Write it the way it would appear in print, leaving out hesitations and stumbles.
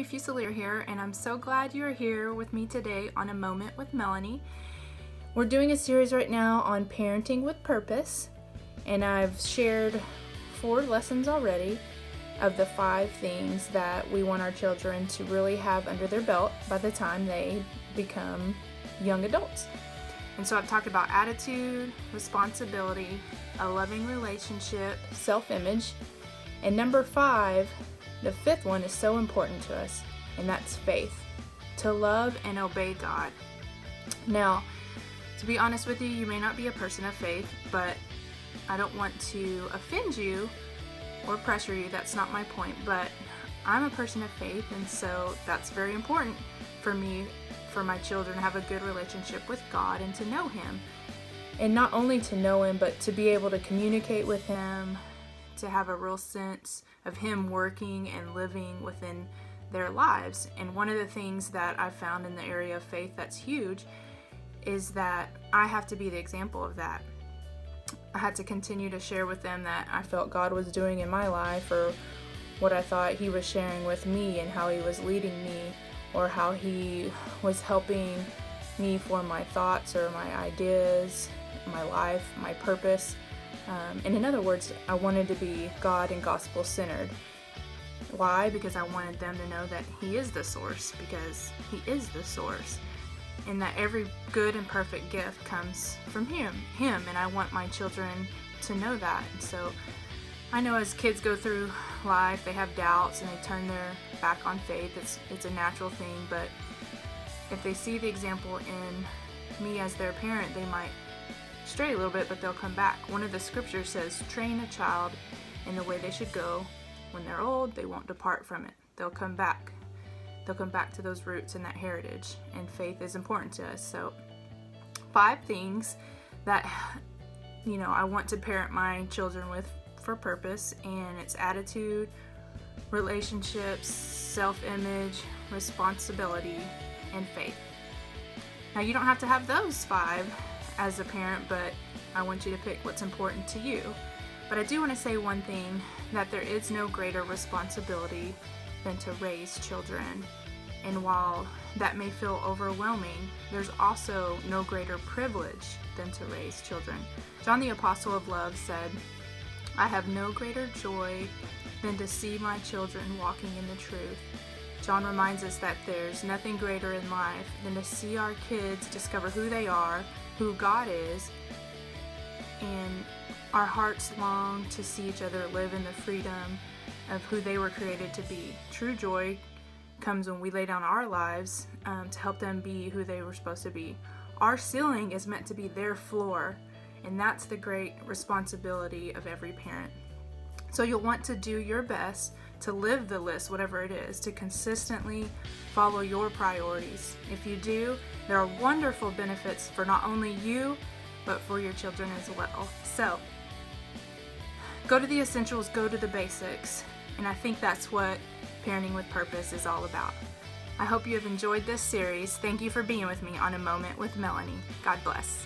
Fusilier here, and I'm so glad you're here with me today on A Moment with Melanie. We're doing a series right now on parenting with purpose, and I've shared 4 lessons already of the 5 things that we want our children to really have under their belt by the time they become young adults. And so I've talked about attitude, responsibility, a loving relationship, self-image, and number 5, the 5th one is so important to us, and that's faith. To love and obey God. Now, to be honest with you, you may not be a person of faith, but I don't want to offend you or pressure you. That's not my point, but I'm a person of faith, and so that's very important for me, for my children to have a good relationship with God and to know Him. And not only to know Him, but to be able to communicate with Him, to have a real sense of Him working and living within their lives. And one of the things that I've found in the area of faith that's huge is that I have to be the example of that. I had to continue to share with them that I felt God was doing in my life, or what I thought He was sharing with me and how He was leading me, or how He was helping me form my thoughts or my ideas, my life, my purpose. And in other words, I wanted to be God and gospel centered. Why? Because I wanted them to know that He is the source, because He is the source, and that every good and perfect gift comes from Him, and I want my children to know that. And so I know as kids go through life, they have doubts and they turn their back on faith. It's a natural thing, but if they see the example in me as their parent, they might stray a little bit, but they'll come back. One of the scriptures says, train a child in the way they should go. When they're old, they won't depart from it. They'll come back. They'll come back to those roots and that heritage, and faith is important to us. So 5 things that I want to parent my children with for purpose, and it's attitude, relationships, self-image, responsibility, and faith. Now, you don't have to have those 5 as a parent, but I want you to pick what's important to you. But I do want to say one thing, that there is no greater responsibility than to raise children. And while that may feel overwhelming, there's also no greater privilege than to raise children. John the Apostle of Love said, I have no greater joy than to see my children walking in the truth. John reminds us that there's nothing greater in life than to see our kids discover who they are, who God is, and our hearts long to see each other live in the freedom of who they were created to be. True joy comes when we lay down our lives to help them be who they were supposed to be. Our ceiling is meant to be their floor, and that's the great responsibility of every parent. So you'll want to do your best to live the list, whatever it is, to consistently follow your priorities. If you do, there are wonderful benefits for not only you, but for your children as well. So go to the essentials, go to the basics, and I think that's what Parenting with Purpose is all about. I hope you have enjoyed this series. Thank you for being with me on A Moment with Melanie. God bless.